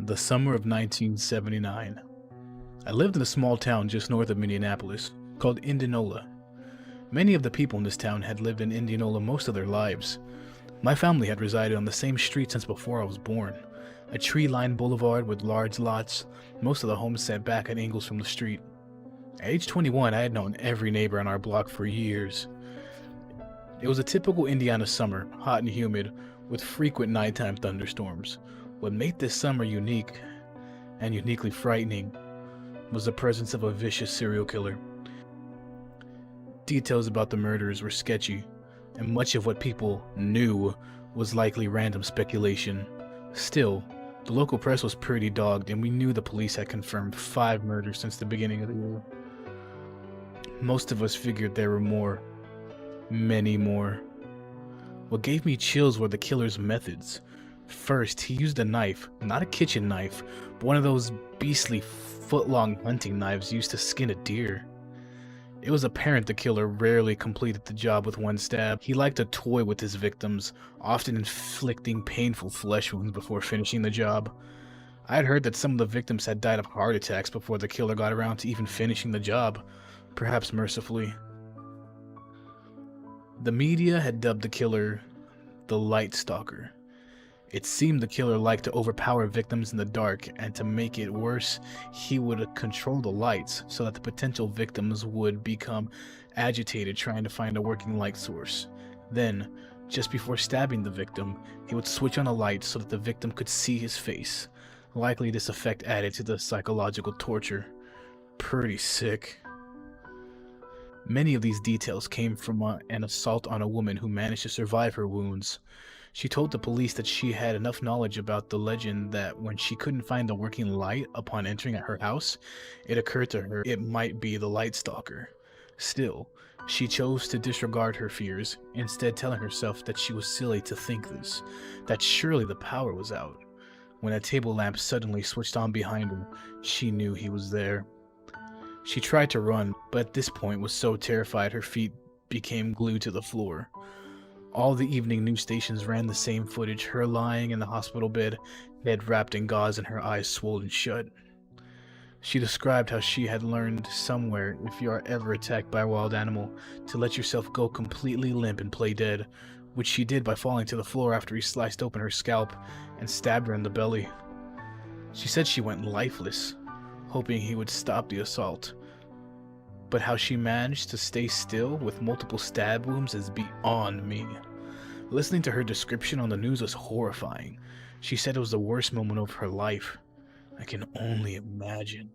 The summer of 1979. I lived in a small town just north of Minneapolis called Indianola. Many of the people in this town had lived in Indianola most of their lives. My family had resided on the same street since before I was born. A tree-lined boulevard with large lots, most of the homes set back at angles from the street. At age 21, I had known every neighbor on our block for years. It was a typical Indiana summer, hot and humid, with frequent nighttime thunderstorms. What made this summer unique and uniquely frightening was the presence of a vicious serial killer. Details about the murders were sketchy, and much of what people knew was likely random speculation. Still, the local press was pretty dogged, and we knew the police had confirmed 5 murders since the beginning of the year. Most of us figured there were more. Many more. What gave me chills were the killer's methods. First, he used a knife, not a kitchen knife, but one of those beastly foot-long hunting knives used to skin a deer. It was apparent the killer rarely completed the job with one stab. He liked to toy with his victims, often inflicting painful flesh wounds before finishing the job. I had heard that some of the victims had died of heart attacks before the killer got around to even finishing the job, perhaps mercifully. The media had dubbed the killer the Light Stalker. It seemed the killer liked to overpower victims in the dark, and to make it worse, he would control the lights so that the potential victims would become agitated trying to find a working light source. Then, just before stabbing the victim, he would switch on a light so that the victim could see his face. Likely this effect added to the psychological torture. Pretty sick. Many of these details came from an assault on a woman who managed to survive her wounds. She told the police that she had enough knowledge about the legend that when she couldn't find the working light upon entering at her house, it occurred to her it might be the Light Stalker. Still, she chose to disregard her fears, instead telling herself that she was silly to think this, that surely the power was out. When a table lamp suddenly switched on behind her, she knew he was there. She tried to run, but at this point was so terrified her feet became glued to the floor. All the evening news stations ran the same footage, her lying in the hospital bed, head wrapped in gauze and her eyes swollen shut. She described how she had learned somewhere, if you are ever attacked by a wild animal, to let yourself go completely limp and play dead, which she did by falling to the floor after he sliced open her scalp and stabbed her in the belly. She said she went lifeless, hoping he would stop the assault. But how she managed to stay still with multiple stab wounds is beyond me. Listening to her description on the news was horrifying. She said it was the worst moment of her life. I can only imagine.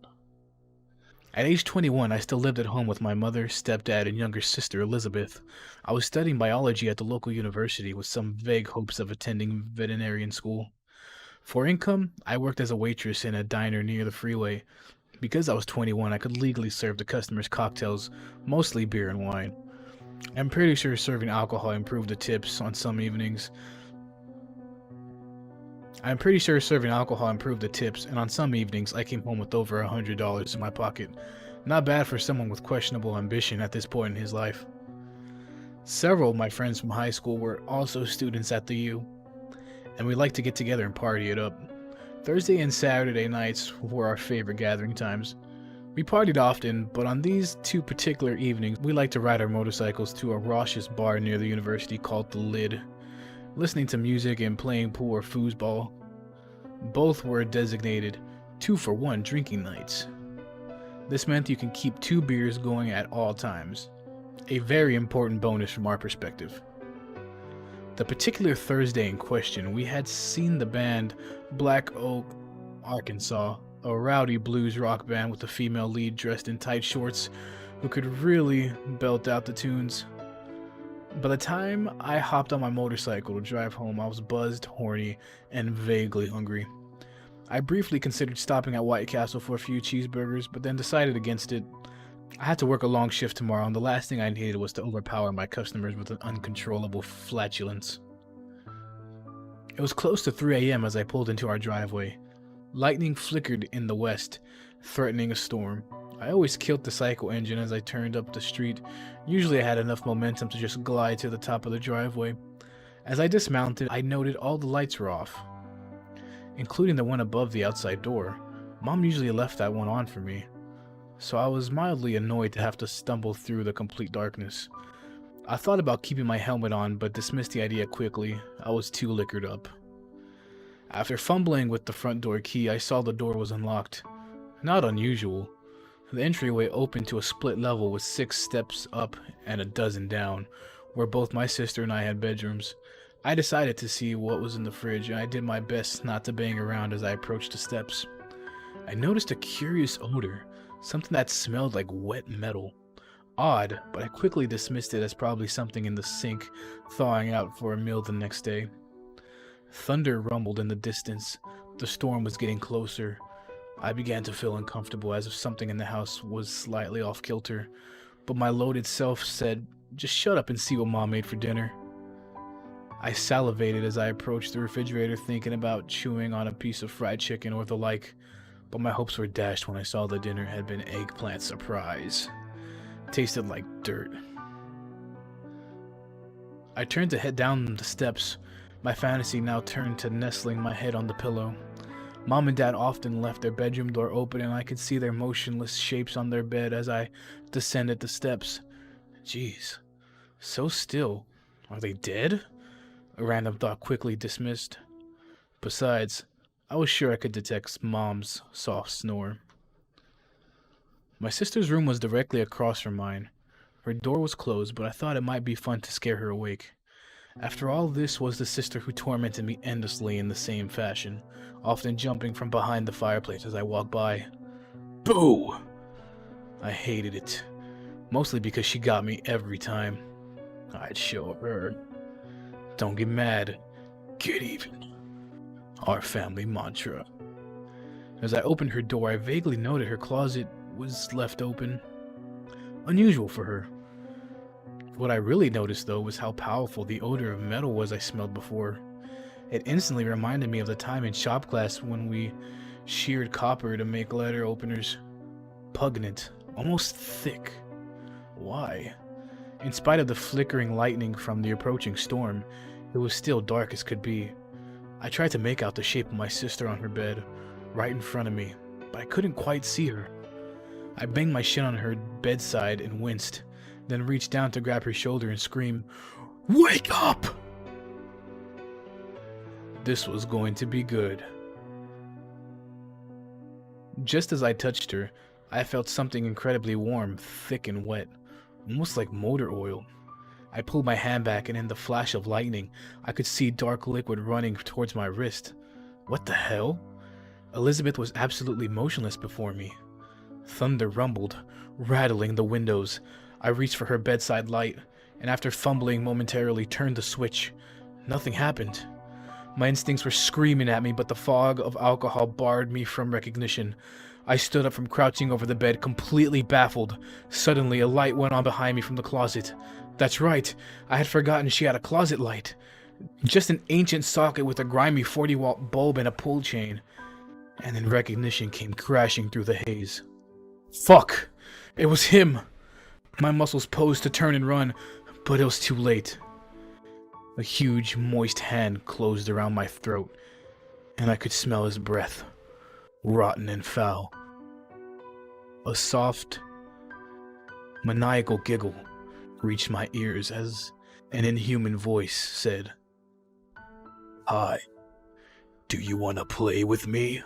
At age 21, I still lived at home with my mother, stepdad, and younger sister, Elizabeth. I was studying biology at the local university with some vague hopes of attending veterinarian school. For income, I worked as a waitress in a diner near the freeway. Because I was 21, I could legally serve the customers cocktails, mostly beer and wine. I'm pretty sure serving alcohol improved the tips on some evenings. and on some evenings I came home with over $100 in my pocket. Not bad for someone with questionable ambition at this point in his life. Several of my friends from high school were also students at the U, and we liked to get together and party it up. Thursday and Saturday nights were our favorite gathering times. We partied often, but on these 2 particular evenings, we liked to ride our motorcycles to a raucous bar near the university called The Lid, listening to music and playing pool or foosball. Both were designated 2-for-1 drinking nights. This meant you can keep 2 beers going at all times, a very important bonus from our perspective. The particular Thursday in question, we had seen the band Black Oak, Arkansas, a rowdy blues rock band with a female lead dressed in tight shorts who could really belt out the tunes. By the time I hopped on my motorcycle to drive home, I was buzzed, horny, and vaguely hungry. I briefly considered stopping at White Castle for a few cheeseburgers, but then decided against it. I had to work a long shift tomorrow, and the last thing I needed was to overpower my customers with an uncontrollable flatulence. It was close to 3 a.m. as I pulled into our driveway. Lightning flickered in the west, threatening a storm. I always killed the cycle engine as I turned up the street. Usually I had enough momentum to just glide to the top of the driveway. As I dismounted, I noted all the lights were off. including the one above the outside door. Mom usually left that one on for me, so I was mildly annoyed to have to stumble through the complete darkness. I thought about keeping my helmet on, but dismissed the idea quickly. I was too liquored up. After fumbling with the front door key, I saw the door was unlocked. Not unusual. The entryway opened to a split level with 6 steps up and a dozen down, where both my sister and I had bedrooms. I decided to see what was in the fridge, and I did my best not to bang around as I approached the steps. I noticed a curious odor, something that smelled like wet metal. Odd, but I quickly dismissed it as probably something in the sink thawing out for a meal the next day. Thunder rumbled in the distance. The storm was getting closer. I began to feel uncomfortable, as if something in the house was slightly off kilter, but my loaded self said, "Just shut up and see what Mom made for dinner." I salivated as I approached the refrigerator, thinking about chewing on a piece of fried chicken or the like, but my hopes were dashed when I saw the dinner had been eggplant surprise. It tasted like dirt. I turned to head down the steps. My fantasy now turned to nestling my head on the pillow. Mom and Dad often left their bedroom door open, and I could see their motionless shapes on their bed as I descended the steps. Jeez, so still. Are they dead? A random thought quickly dismissed. Besides, I was sure I could detect Mom's soft snore. My sister's room was directly across from mine. Her door was closed, but I thought it might be fun to scare her awake. After all, this was the sister who tormented me endlessly in the same fashion, often jumping from behind the fireplace as I walked by. Boo! I hated it, mostly because she got me every time. I'd show her. Don't get mad, get even. Our family mantra. As I opened her door, I vaguely noted her closet was left open. Unusual for her. What I really noticed, though, was how powerful the odor of metal was I smelled before. It instantly reminded me of the time in shop class when we sheared copper to make letter openers. Pungent, almost thick. Why? In spite of the flickering lightning from the approaching storm, it was still dark as could be. I tried to make out the shape of my sister on her bed, right in front of me, but I couldn't quite see her. I banged my shin on her bedside and winced, then reached down to grab her shoulder and scream, "Wake up!" This was going to be good. Just as I touched her, I felt something incredibly warm, thick and wet, almost like motor oil. I pulled my hand back, and in the flash of lightning, I could see dark liquid running towards my wrist. What the hell? Elizabeth was absolutely motionless before me. Thunder rumbled, rattling the windows. I reached for her bedside light, and after fumbling momentarily, turned the switch. Nothing happened. My instincts were screaming at me, but the fog of alcohol barred me from recognition. I stood up from crouching over the bed, completely baffled. Suddenly, a light went on behind me from the closet. That's right, I had forgotten she had a closet light. Just an ancient socket with a grimy 40-watt bulb and a pull chain. And then recognition came crashing through the haze. Fuck! It was him! My muscles posed to turn and run, but it was too late. A huge, moist hand closed around my throat, and I could smell his breath, rotten and foul. A soft, maniacal giggle reached my ears as an inhuman voice said, "Hi, do you want to play with me?"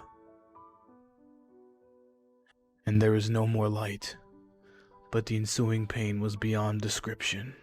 And there was no more light, but the ensuing pain was beyond description.